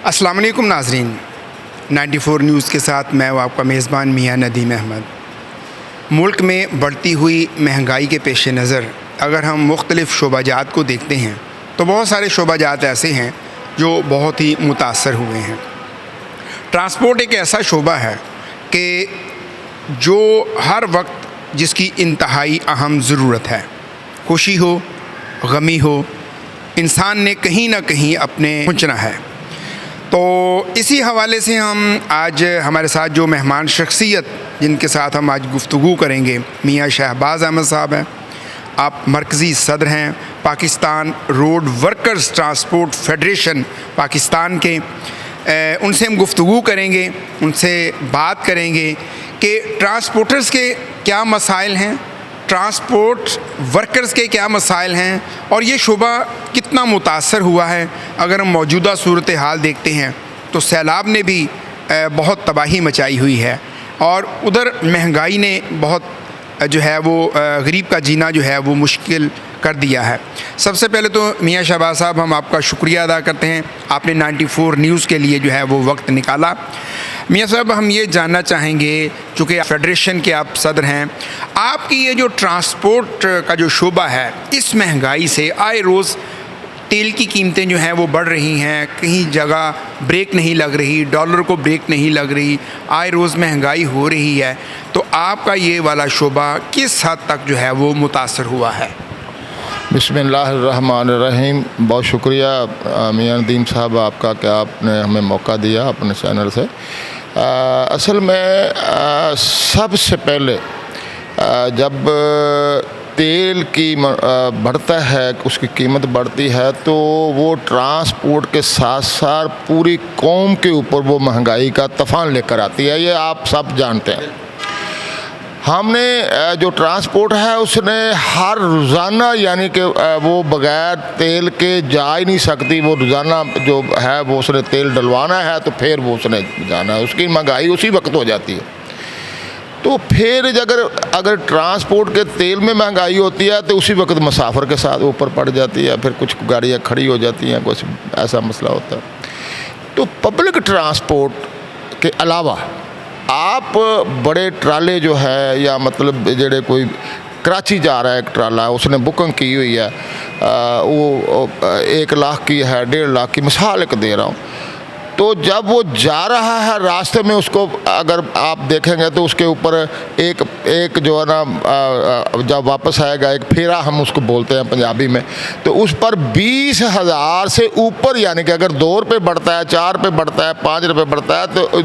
अस्सलाम वालेकुम नाज़रीन, 94 न्यूज़ के साथ मैं हूं आपका मेज़बान मियां नदीम अहमद। मुल्क में बढ़ती हुई महंगाई के पेश नज़र अगर हम मुख्तलिफ़ शोबाजात को देखते हैं तो बहुत सारे शोबाजात ऐसे हैं जो बहुत ही मुतासर हुए हैं। ट्रांसपोर्ट एक ऐसा शोबा है कि जो हर वक्त जिसकी इंतहाई अहम ज़रूरत है। खुशी हो, गमी हो, इंसान ने कहीं ना कहीं अपने पहुँचना है। तो इसी हवाले से हम आज हमारे साथ जो मेहमान शख्सियत जिनके साथ हम आज गुफ्तगू करेंगे, मियाँ शहबाज अहमद साहब हैं। आप मरकज़ी सदर हैं Pakistan road workers transport federation Pakistan के। उनसे हम गुफ्तगू करेंगे, उनसे बात करेंगे कि ट्रांसपोर्टर्स के क्या मसाइल हैं, ट्रांसपोर्ट वर्कर्स के क्या मसाइल हैं और ये शोबा कितना मुतासर हुआ है। अगर हम मौजूदा सूरत हाल देखते हैं तो सैलाब ने भी बहुत तबाही मचाई हुई है और उधर महंगाई ने बहुत जो है वो गरीब का जीना जो है वो मुश्किल कर दिया है। सबसे पहले तो मियाँ शहबाज साहब, हम आपका शुक्रिया अदा करते हैं, आपने 94 न्यूज़ के लिए जो है वो वक्त निकाला। मियाँ साहब, हम ये जानना चाहेंगे, चूँकि फेडरेशन के आप सदर हैं, आपकी ये जो ट्रांसपोर्ट का जो शोबा है, इस महंगाई से आए रोज़ तेल की कीमतें जो हैं वो बढ़ रही हैं, कहीं जगह ब्रेक नहीं लग रही, डॉलर को ब्रेक नहीं लग रही, आए रोज़ महंगाई हो रही है, तो आपका ये वाला शोबा किस हद तक जो है वो मुतासर हुआ है? बिस्मिल्लाहिर्रहमानिर्रहीम। बहुत शुक्रिया मियां नदीम साहब आपका कि आपने हमें मौका दिया अपने चैनल से। असल में सबसे पहले जब तेल की बढ़ता है, उसकी कीमत बढ़ती है, तो वो ट्रांसपोर्ट के साथ साथ पूरी कौम के ऊपर वो महंगाई का तूफान लेकर आती है। ये आप सब जानते हैं। हमने जो ट्रांसपोर्ट है उसने हर रोज़ाना यानी कि वो बग़ैर तेल के जा ही नहीं सकती। वो रोज़ाना जो है वो उसने तेल डलवाना है तो फिर वो उसने जाना है, उसकी महंगाई उसी वक्त हो जाती है। तो फिर अगर ट्रांसपोर्ट के तेल में महंगाई होती है तो उसी वक्त मुसाफिर के साथ ऊपर पड़ जाती है, फिर कुछ गाड़ियाँ खड़ी हो जाती हैं, कुछ ऐसा मसला होता है। तो पब्लिक ट्रांसपोर्ट के अलावा आप बड़े ट्राले जो है, या मतलब जेड़े कोई कराची जा रहा है एक ट्राला, उसने बुकिंग की हुई है, वो 1 लाख की है, 1.5 लाख की, मिसाल एक दे रहा हूँ। तो जब वो जा रहा है रास्ते में, उसको अगर आप देखेंगे तो उसके ऊपर एक जो है ना, जब वापस आएगा एक फेरा हम उसको बोलते हैं पंजाबी में, तो उस पर 20,000 से ऊपर, यानी कि अगर 2 रुपये बढ़ता है, 4 रुपये बढ़ता है, 5 रुपये बढ़ता है, तो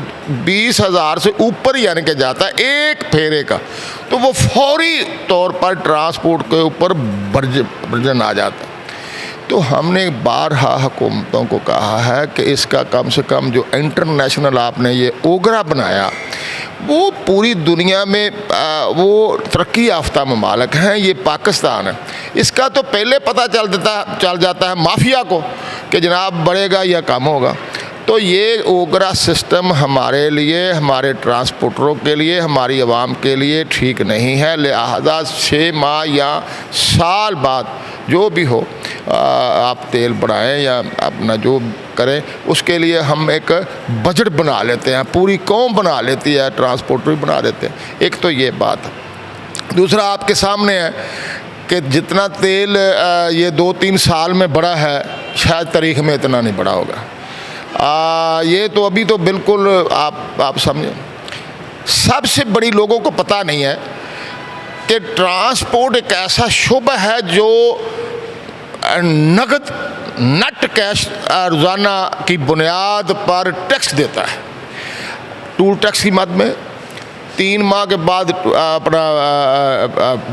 20,000 से ऊपर यानी कि जाता है एक फेरे का। तो वो फौरी तौर पर ट्रांसपोर्ट के ऊपर वर्जन आ जाता है। तो हमने बारहा हुकूमतों को कहा है कि इसका कम से कम जो इंटरनेशनल आपने ये ओगरा बनाया, वो पूरी दुनिया में वो तरक्की याफ्ता ममालिक हैं, ये पाकिस्तान है, इसका तो पहले पता चल जाता है माफिया को कि जनाब बढ़ेगा या कम होगा। तो ये ओगरा सिस्टम हमारे लिए, हमारे ट्रांसपोर्टरों के लिए, हमारी आवाम के लिए ठीक नहीं है। लिहाजा 6 माह या साल बाद जो भी हो आप तेल बढ़ाएं या अपना जो करें, उसके लिए हम एक बजट बना लेते हैं, पूरी कौम बना लेती है, ट्रांसपोर्टर भी बना देते हैं। एक तो ये बात है। दूसरा आपके सामने है कि जितना तेल ये 2-3 साल में बढ़ा है, शायद तारीख में इतना नहीं बढ़ा होगा। ये तो अभी तो बिल्कुल आप समझें। सबसे बड़ी लोगों को पता नहीं है कि ट्रांसपोर्ट एक ऐसा शोबा है जो नगद नेट कैश रोज़ाना की बुनियाद पर टैक्स देता है। टूल टैक्स की मद में, 3 माह के बाद अपना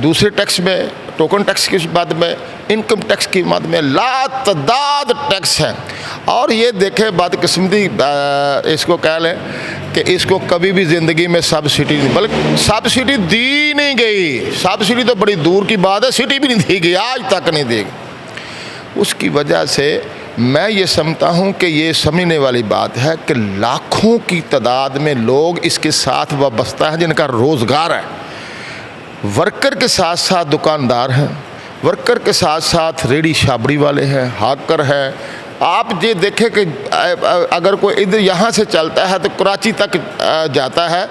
दूसरे टैक्स में, टोकन टैक्स की मद में, इनकम टैक्स की मद में लातादाद टैक्स हैं। और ये देखें बदकिस्मती, इसको कह लें कि इसको कभी भी ज़िंदगी में सब्सिडी नहीं, बल्कि सब्सिडी दी नहीं गई। सब्सिडी तो बड़ी दूर की बात है, सिटी भी नहीं दी गई, आज तक नहीं दी गई। उसकी वजह से मैं ये समझता हूँ कि ये समझने वाली बात है कि लाखों की तादाद में लोग इसके साथ वाबस्ता हैं जिनका रोज़गार है। वर्कर के साथ साथ दुकानदार हैं, वर्कर के साथ साथ रेडी शाबड़ी वाले हैं, हाकर है, आप ये देखें कि अगर कोई इधर यहाँ से चलता है तो कराची तक जाता है,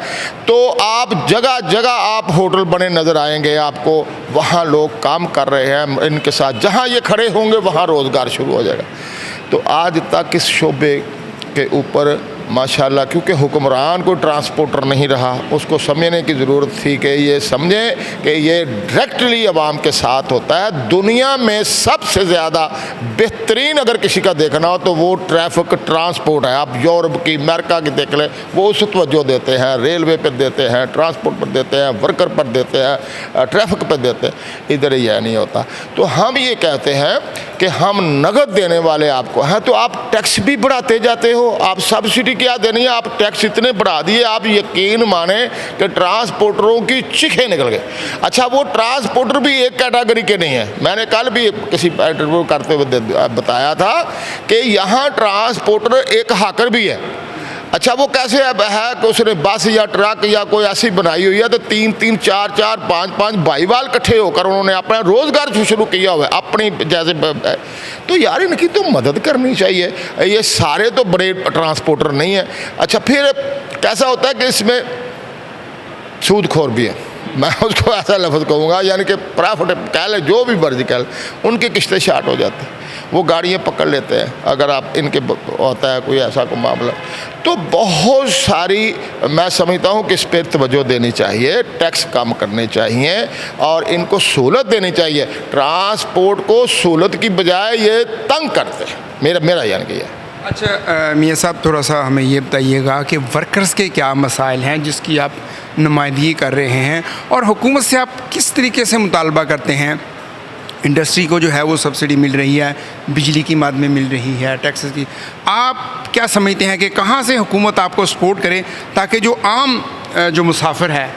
तो आप जगह जगह आप होटल बने नज़र आएंगे आपको, वहाँ लोग काम कर रहे हैं इनके साथ, जहाँ ये खड़े होंगे वहाँ रोज़गार शुरू हो जाएगा। तो आज तक इस शोबे के ऊपर माशाल्लाह, क्योंकि हुक्मरान कोई ट्रांसपोर्टर नहीं रहा, उसको समझने की ज़रूरत थी कि ये समझे कि ये डायरेक्टली आवाम के साथ होता है। दुनिया में सबसे ज़्यादा बेहतरीन अगर किसी का देखना हो तो वो ट्रैफिक ट्रांसपोर्ट है। आप यूरोप की, अमेरिका की देख लें, वो उस तवज्जो देते हैं, रेलवे पर देते हैं, ट्रांसपोर्ट पर देते हैं, वर्कर पर देते हैं, ट्रैफिक पर देते हैं। इधर यह नहीं होता। तो हम ये कहते हैं कि हम नगद देने वाले आपको हैं, तो आप टैक्स भी बढ़ाते जाते हो। आप सब्सिडी क्या देनी है, आप टैक्स इतने बढ़ा दिए, आप यकीन माने कि ट्रांसपोर्टरों की चीखें निकल गए। अच्छा, वो ट्रांसपोर्टर भी एक कैटेगरी के नहीं है। मैंने कल भी किसी इंटरव्यू करते हुए बताया था कि यहाँ ट्रांसपोर्टर एक हाकर भी है। अच्छा, वो कैसे है कि उसने बस या ट्रक या कोई ऐसी बनाई हुई है तो 3-3, 4-4, 5-5 भाईवाल इकट्ठे होकर उन्होंने अपना रोज़गार शुरू किया हुआ है अपनी जैसे। तो यार इनकी तो मदद करनी चाहिए। ये सारे तो बड़े ट्रांसपोर्टर नहीं है। अच्छा, फिर कैसा होता है कि इसमें सूदखोर भी है, मैं उसको ऐसा लफ्ज़ कहूँगा, यानी कि प्रॉफिट कह लें, जो भी मर्जी कह लें, उनकी किस्तें शार्ट हो जाती हैं, वो गाड़ियाँ पकड़ लेते हैं। अगर आप इनके होता है कोई ऐसा कोई मामला, तो बहुत सारी मैं समझता हूँ कि इस पर तवज्जो देनी चाहिए, टैक्स कम करने चाहिए और इनको सहूलत देनी चाहिए। ट्रांसपोर्ट को सहूलत की बजाय ये तंग करते हैं, मेरा यानी कि है। अच्छा मियाँ साहब, थोड़ा सा हमें ये बताइएगा कि वर्कर्स के क्या मसाइल हैं जिसकी आप नुमाइंदगी कर रहे हैं, और हुकूमत से आप किस तरीके से मुतालबा करते हैं? इंडस्ट्री को जो है वो सब्सिडी मिल रही है, बिजली की मद में मिल रही है, टैक्सेस की, आप क्या समझते हैं कि कहाँ से हुकूमत आपको सपोर्ट करे ताकि जो आम जो मुसाफिर है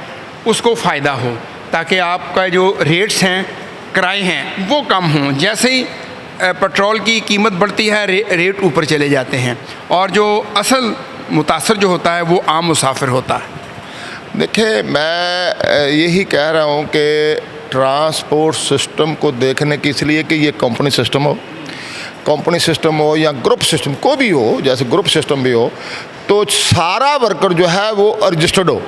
उसको फ़ायदा हो, ताकि आपका जो रेट्स हैं, किराए हैं, वो कम हों? जैसे ही पेट्रोल की कीमत बढ़ती है रेट ऊपर चले जाते हैं, और जो असल मुतासर जो होता है वो आम मुसाफिर होता है। देखिए, मैं यही कह रहा हूँ कि ट्रांसपोर्ट सिस्टम को देखने की, इसलिए कि ये कंपनी सिस्टम हो या ग्रुप सिस्टम, कोई भी हो, जैसे ग्रुप सिस्टम भी हो, तो सारा वर्कर जो है वो रजिस्टर्ड हो,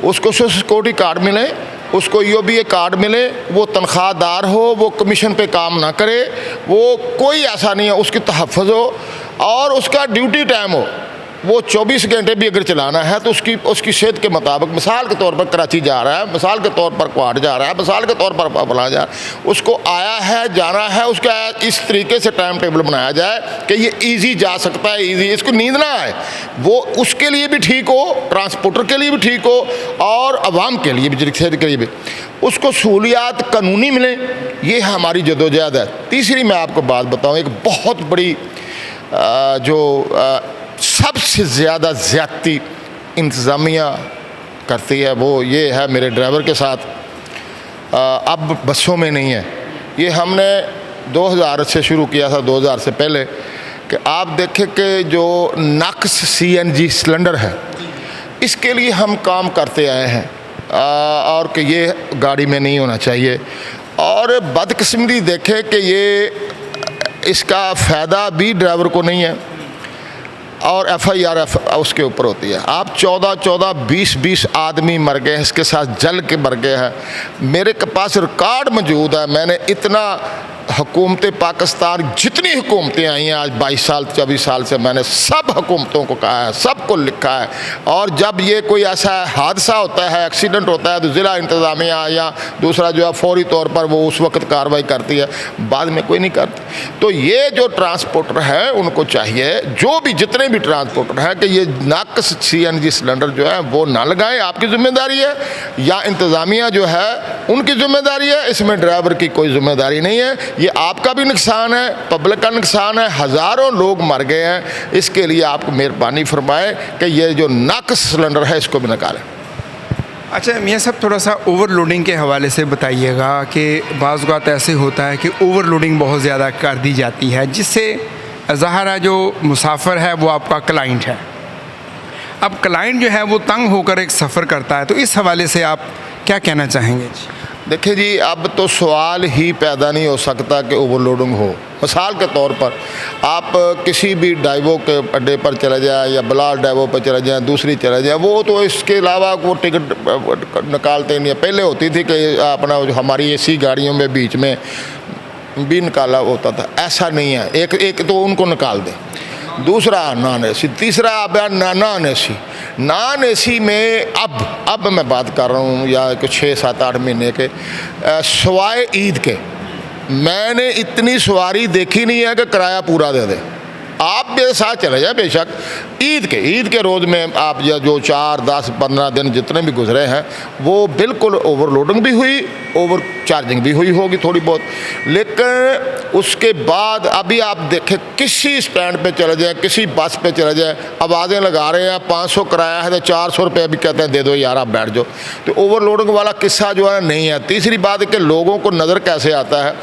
उसको सोशल सिक्योरिटी कार्ड मिले, उसको EOBA कार्ड मिले, वो तनख्वाहदार हो, वो कमीशन पे काम ना करे, वो कोई ऐसा नहीं है, उसकी तहफ़्फ़ुज़ हो और उसका ड्यूटी टाइम हो। वो 24 घंटे भी अगर चलाना है तो उसकी सेहत के मुताबिक, मिसाल के तौर पर कराची जा रहा है, मिसाल के तौर पर क्वाड जा रहा है, मिसाल के तौर पर फलां जा रहा है, उसको आया है, जाना है, उसका इस तरीके से टाइम टेबल बनाया जाए कि ये ईजी जा सकता है, ईजी, इसको नींद ना आए, वो उसके लिए भी ठीक हो, ट्रांसपोर्टर के लिए भी ठीक हो और आवाम के लिए भी, सेहत के लिए भी, उसको सहूलियात कानूनी मिले। ये हमारी जदोजहद है। तीसरी मैं आपको बात बताऊँ, एक बहुत बड़ी जो सबसे ज़्यादा ज़्यादती इंतज़ामिया करती है वो ये है मेरे ड्राइवर के साथ। अब बसों में नहीं है, ये हमने 2000 से शुरू किया था, 2000 से पहले, कि आप देखें कि जो नक्स CNG सिलेंडर है, इसके लिए हम काम करते आए हैं और कि ये गाड़ी में नहीं होना चाहिए, और बदकिस्मती देखें कि ये इसका फ़ायदा भी ड्राइवर को नहीं है और FIR उसके ऊपर होती है। आप 14-14, 20-20 आदमी मर गए, इसके साथ जल के मर गए हैं। मेरे के पास रिकॉर्ड मौजूद है। मैंने इतना हुकूमत पाकिस्तान, जितनी हुकूमतें आई हैं आज 22 साल 24 साल से, मैंने सब हुकूमतों को कहा है, सबको लिखा है, और जब ये कोई ऐसा हादसा होता है, एक्सीडेंट होता है, तो ज़िला इंतज़ामिया या दूसरा जो है फौरी तौर पर वो उस वक्त कार्रवाई करती है, बाद में कोई नहीं करती। तो ये जो ट्रांसपोर्टर है उनको चाहिए, जो भी जितने भी ट्रांसपोर्टर हैं, कि ये नाकस CNG सिलेंडर जो है वो ना लगाएं, आपकी ज़िम्मेदारी है, या इंतज़ामिया जो है उनकी ज़िम्मेदारी है, इसमें ड्राइवर की कोई ज़िम्मेदारी नहीं है। ये आपका भी नुकसान है, पब्लिक का नुकसान है, हज़ारों लोग मर गए हैं। इसके लिए आप मेहरबानी फरमाएं कि ये जो नाकस सिलेंडर है इसको भी निकालें। अच्छा मियाँ साहब, थोड़ा सा ओवरलोडिंग के हवाले से बताइएगा कि बाज़ औक़ात ऐसे होता है कि ओवरलोडिंग बहुत ज़्यादा कर दी जाती है, जिससे ज़ाहिर है जो मुसाफिर है वो आपका क्लाइंट है। अब क्लाइंट जो है वो तंग होकर एक सफ़र करता है, तो इस हवाले से आप क्या कहना चाहेंगे? देखिए जी, अब तो सवाल ही पैदा नहीं हो सकता कि ओवरलोडिंग हो। मिसाल के तौर पर आप किसी भी डाइवो के अड्डे पर चले जाएँ या बलाल डाइवो पर चले जाएँ, दूसरी चले जाएँ, वो तो इसके अलावा वो टिकट निकालते नहीं है। पहले होती थी कि अपना हमारी एसी गाड़ियों में बीच में भी निकाला होता था, ऐसा नहीं है। एक तो उनको निकाल दें, दूसरा नॉन एसी, तीसरा अब नॉन एसी। नॉन एसी में अब मैं बात कर रहा हूँ या कुछ 6-7-8 महीने के सवाए ईद के मैंने इतनी सवारी देखी नहीं है कि किराया पूरा दे दे। आप मेरे साथ चले जाए, बेशक ईद के रोज़ में आप या जो 4, 10, 15 दिन जितने भी गुजरे हैं वो बिल्कुल ओवरलोडिंग भी हुई, ओवर चार्जिंग भी हुई होगी थोड़ी बहुत, लेकिन उसके बाद अभी आप देखें किसी स्टैंड पे चले जाएं, किसी बस पे चले जाएं, आवाज़ें लगा रहे हैं 500 किराया है तो 400 रुपये भी कहते हैं दे दो यार आप बैठ जाओ। तो ओवरलोडिंग वाला किस्सा जो है नहीं है। तीसरी बात है कि लोगों को नज़र कैसे आता है,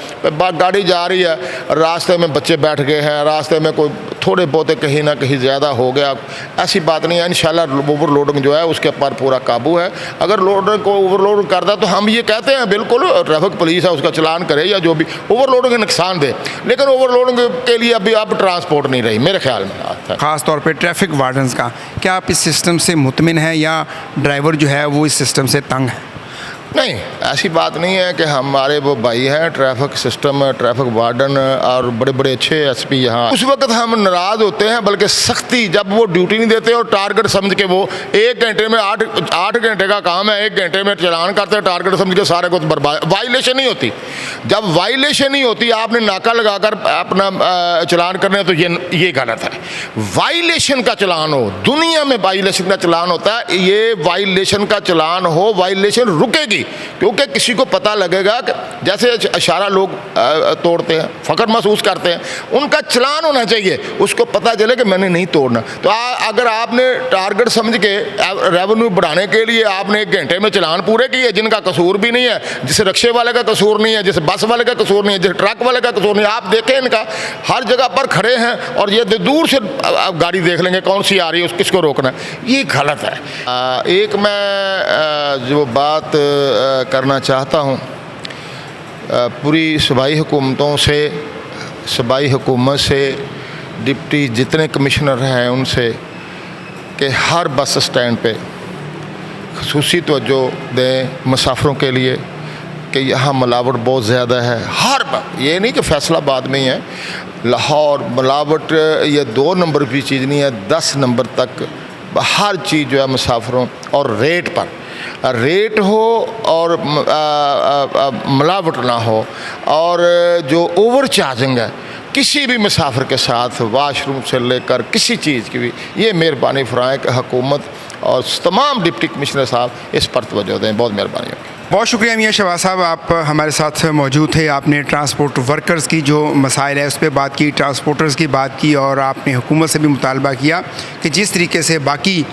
गाड़ी जा रही है, रास्ते में बच्चे बैठ गए हैं, रास्ते में कोई थोड़े बहुत कहीं ना कहीं ज़्यादा हो गया, ऐसी बात नहीं है। इंशाल्लाह ओवरलोडिंग जो है उसके ऊपर पूरा काबू है। अगर लोडर को ओवरलोड करता तो हम ये कहते हैं बिल्कुल ट्रैफिक पुलिस है उसका चलान करे या जो भी, ओवरलोडिंग का नुकसान दे, लेकिन ओवरलोडिंग के लिए अभी अब ट्रांसपोर्ट नहीं रही मेरे ख्याल में। ख़ास तौर पे ट्रैफिक वार्डन्स का, क्या आप इस सिस्टम से मुतमिन हैं या ड्राइवर जो है वो इस सिस्टम से तंग है? नहीं, ऐसी बात नहीं है कि हमारे वो भाई हैं ट्रैफिक सिस्टम, ट्रैफिक वार्डन और बड़े बड़े अच्छे एसपी यहाँ, उस वक्त हम नाराज़ होते हैं, बल्कि सख्ती जब वो ड्यूटी नहीं देते और टारगेट समझ के वो 1 घंटे में 8 घंटे का काम है, 1 घंटे में चलान करते हैं टारगेट समझ के, सारे को बर्बाद। वाइलेशन नहीं होती, जब वाइलेशन नहीं होती आपने नाका लगाकर अपना चलान करना तो ये गलत है। वाइलेशन का चलान हो, दुनिया में वाइलेशन का चलान होता है, ये वाइलेशन का चलान हो, वाइलेशन रुकेगी क्योंकि किसी को पता लगेगा कि जैसे इशारा लोग तोड़ते हैं, फ़ख्र महसूस करते हैं, उनका चलान होना चाहिए, उसको पता चले कि मैंने नहीं तोड़ना। तो अगर आपने टारगेट समझ के रेवेन्यू बढ़ाने के लिए आपने 1 घंटे में चलान पूरे किए, जिनका कसूर भी नहीं है, जिस रिक्शे वाले का कसूर नहीं है, जिस बस वाले का कसूर नहीं है, जिस ट्रक वाले का कसूर नहीं है, आप देखें इनका हर जगह पर खड़े हैं और ये दूर से गाड़ी देख लेंगे कौन सी आ रही है, किसको रोकना, ये गलत है। एक मैं जो बात करना चाहता हूँ पूरी सूबाई हुकूमतों से, सूबाई हुकूमत से, डिप्टी जितने कमिश्नर हैं उनसे कि हर बस स्टैंड पे ख़ुसूसी तवज्जो दें मुसाफिरों के लिए कि यहाँ मिलावट बहुत ज़्यादा है। हर बार ये नहीं कि फैसलाबाद में ही है, लाहौर मिलावट ये 2 नंबर की चीज़ नहीं है, 10 नंबर तक हर चीज़ जो है मुसाफिरों और रेट पर रेट हो और मिलावट ना हो, और जो ओवर चार्जिंग है किसी भी मुसाफिर के साथ वाशरूम से लेकर किसी चीज़ की भी, ये मेहरबानी फरमाएं कि हुकूमत और तमाम डिप्टी कमिश्नर साहब इस पर तवज्जो दें। बहुत मेहरबानी होगी। बहुत शुक्रिया मियां शहबाज साहब, आप हमारे साथ मौजूद थे। आपने ट्रांसपोर्ट वर्कर्स की जो मसाइल है उस पर बात की, ट्रांसपोर्टर्स की बात की, और आपने हुकूमत से भी मुतालबा किया कि जिस तरीके से बाकी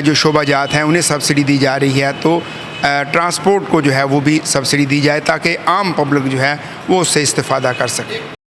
जो शोबाजात हैं उन्हें सब्सिडी दी जा रही है तो ट्रांसपोर्ट को जो है वो भी सब्सिडी दी जाए ताकि आम पब्लिक जो है वो उससे इस्तेफ़ादा कर सके।